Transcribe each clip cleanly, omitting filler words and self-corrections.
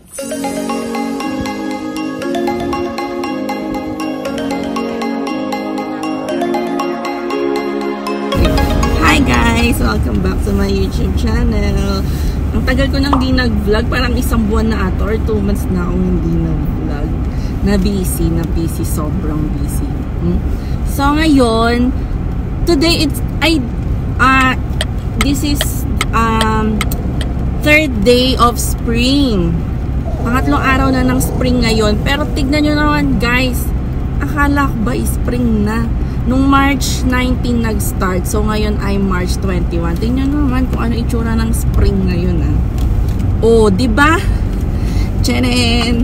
Hi guys! Welcome back to my YouTube channel. Ang tagal ko nang di nag-vlog, parang isang buwan na ato or 2 months na akong hindi nag-vlog. Na busy, sobrang busy. So ngayon, today this is third day of spring. Pangatlong araw na ng spring ngayon. Pero tignan nyo naman guys, akala ko ba spring na? Nung March 19 nag-start. So ngayon ay March 21. Tingnan nyo naman kung ano itsura ng spring ngayon Oh, di ba? Tchanen!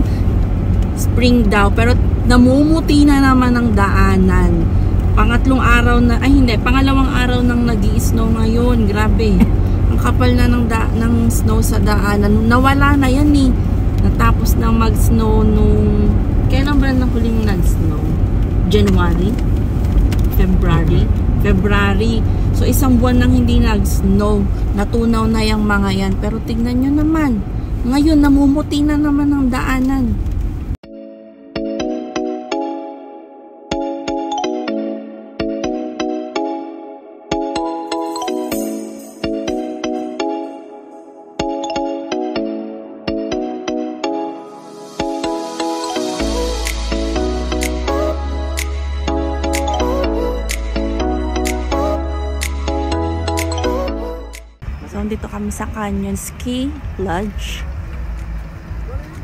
Spring daw. Pero namumuti na naman ang daanan. Pangatlong araw na, pangalawang araw nang nag-i-snow ngayon. Grabe. Ang kapal na ng snow sa daanan. Nawala na yan Natapos na mag-snow nung, kailan ba na huling nag-snow? January? February. So isang buwan nang hindi nag-snow. Natunaw na yung mga yan. Pero tignan nyo naman. Ngayon namumuti na naman ang daanan. Dito kami sa Canyon Ski Lodge.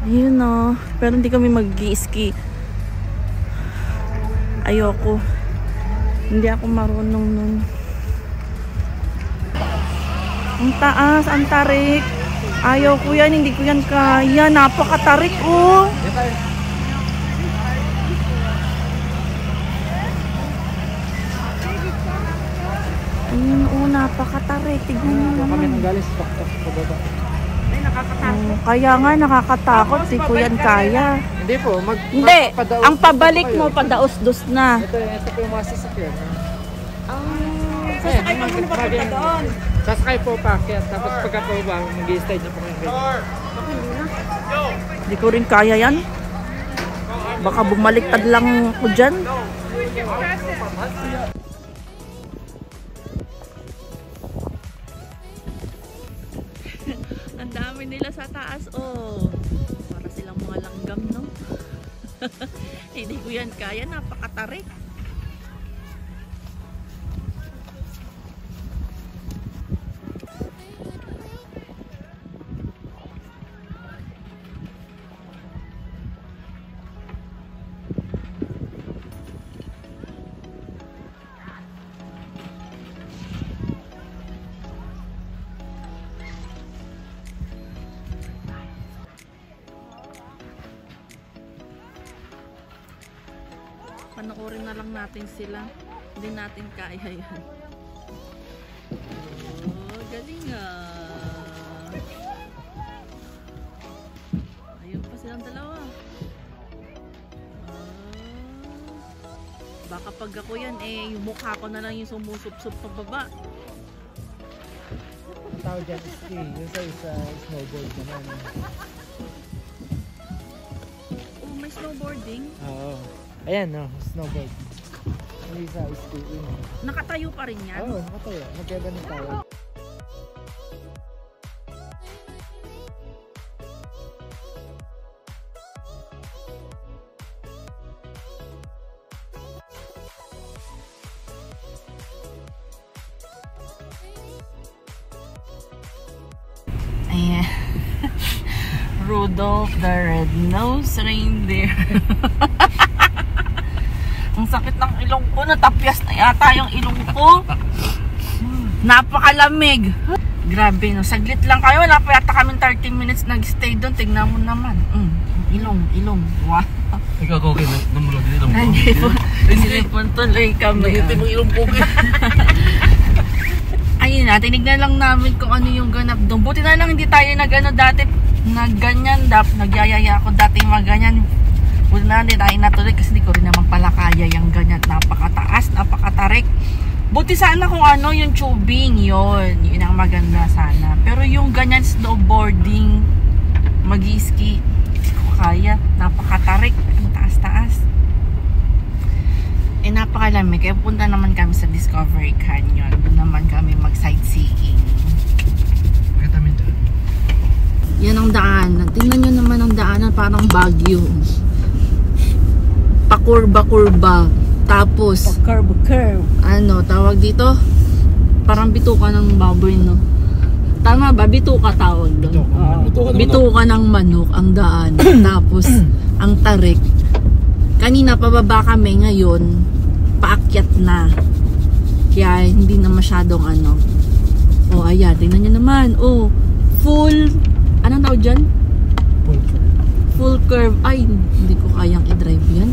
Ayun pero hindi kami mag-ski. Ayoko. Hindi ako marunong nun. Ang taas, ang tarik. Ayoko yan, hindi ko yan kaya. Napakatarik Ayun napakatarik. Tignan nyo naman. Kami nang galing sa pababa. Ay, nakakatakot. Kaya nga, nakakatakot. Di ko yan kaya. Hindi po. Hindi. Ang pabalik mo, padaos-dos na. Ito po yung mga sasakyan. Sasakay ka muna papunta doon. Sasakay po paakyat. Tapos pagka po ba, mag-i-slide na po kayo. Di ko rin kaya yan. Baka bumaliktad lang ako dyan. Ang dami nila sa taas, para silang mga langgam, no? Hindi ko yan kaya, napakatarik. Panoorin na lang natin sila. Hindi natin kaya yan. Galing Ayun pa silang dalawa. Baka pag ako yan, yung mukha ko na lang yung sumusup-sup pababa. Ang tawag dyan is ski. Yung sa snowboard naman. May snowboarding? Oo. Ayan snowboard. Hindi sa ski. Nakatayo pa rin yan? Oo, nakatayo. Magkaganon tayo. Ayan. Rudolph the Red-Nosed Reindeer. Ang sakit ng ilong ko. Natapyas na yata yung ilong ko. Napakalamig. Grabe, saglit lang kayo. Wala pa yata kami 30 minutes nag-stay doon. Tignan mo naman. Ilong. Wow. Ikaw okay na namulag din ilong ko. Silipon tuloy kami. Ito yung ilong ko. Ayun na, tinignan lang namin kung ano yung ganap doon. Buti na lang hindi tayo dati nagganyan. Nagyayaya ako dati maganyan. Buti na hindi tayo natuloy kasi di ko rin naman pala kaya yung ganyan. Napakataas, napakatarik. Buti sana kung yung tubing, yun ang maganda sana. Pero yung ganyan snowboarding, mag-ski. Hindi ko kaya. Napakatarik. Ang taas-taas. Napakalamig. Kaya punta naman kami sa Discovery Canyon. Doon naman kami mag-sightseeing. Yan ang daanan. Tingnan nyo naman ang daanan. Parang Baguio. Pakurba-kurba. Tapos, Curve. ano, tawag dito? Parang bituka ng baboy, no? Tama ba? Bituka tawag doon. Bituka ng manok ang daan. Tapos, ang tarik. Kanina pababa kami, ngayon paakyat na. Kaya hindi na masyadong ano. Oh, ayan. Tingnan nyo naman. Oh, full, anong tawag dyan? Full curve. Ay, hindi ko kayang i-drive yan.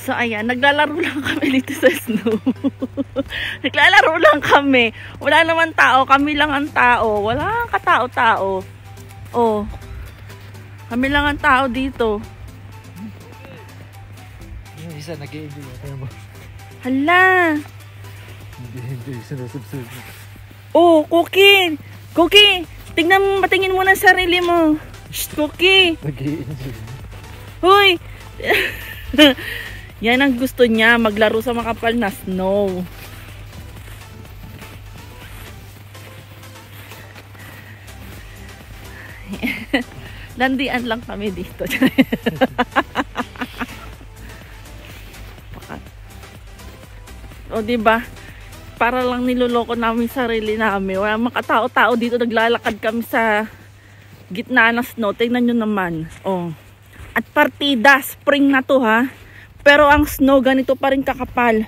So ayan, naglalaro lang kami dito sa snow. Naglalaro lang kami. Wala naman tao, kami lang ang tao. Wala katao-tao. Oh. Kami lang ang tao dito. Yung isa nag-i-enjoy. Hala. Hindi, sinusubsub. Oh, Cookie. Cookie, patingin mo na sarili mo. Shh, Cookie. Nag-i-enjoy. Huy. Yan ang gusto niya, maglaro sa makapal na snow. Landian lang kami dito. O diba? Para lang niloloko namin sarili namin. Wala makatao-tao dito, naglalakad kami sa gitna ng snow. Tingnan nyo naman. Oh. At partida, spring na to ha. Pero ang snow ganito pa rin kakapal.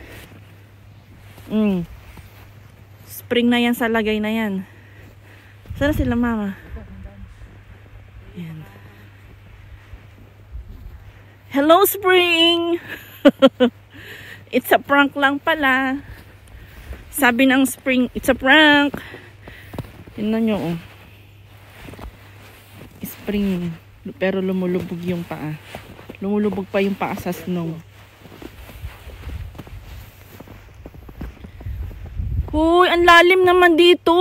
Spring na yan sa lagay na yan. Sana sila mama? Yan. Hello spring! It's a prank lang pala. Sabi ng spring, it's a prank. Tingnan nyo oh. Spring. Pero lumulubog yung paa. Lumulubog pa yung paa sa snow. Hoy, ang lalim naman dito.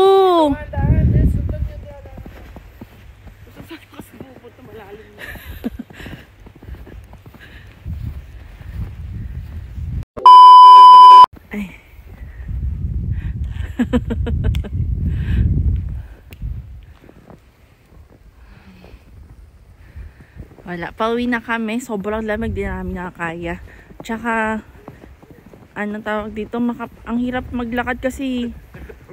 Ay. Wala, pauwi na kami. Sobrang lamig, din namin nakakaya. Tsaka, ano tawag dito, ang hirap maglakad kasi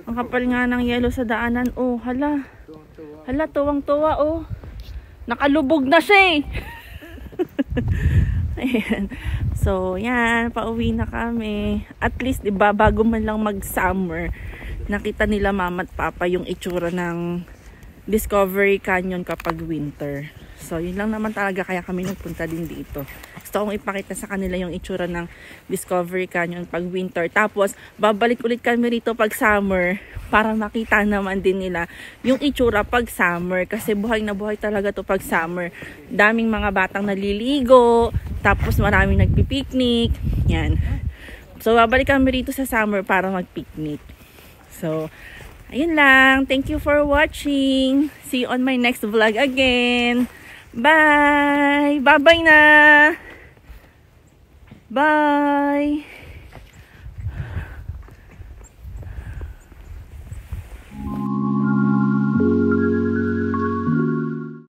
ang kapal nga ng yelo sa daanan. Oh, hala. Hala, tuwang-tuwa, oh. Nakalubog na siya eh. Ayan. So, yan, pauwi na kami. At least, diba, bago man lang mag-summer, nakita nila mama at papa yung itsura ng Discovery Canyon kapag winter. So, yun lang naman talaga kaya kami nagpunta din dito. Gusto kong ipakita sa kanila yung itsura ng Discovery Canyon pag winter. Tapos, babalik ulit kami rito pag summer para makita naman din nila yung itsura pag summer. Kasi buhay na buhay talaga to pag summer. Daming mga batang naliligo. Tapos, maraming nagpipiknik. Yan. So, babalik kami rito sa summer para magpiknik. So, ayun lang. Thank you for watching. See you on my next vlog again. Bye! Bye-bye na! Bye!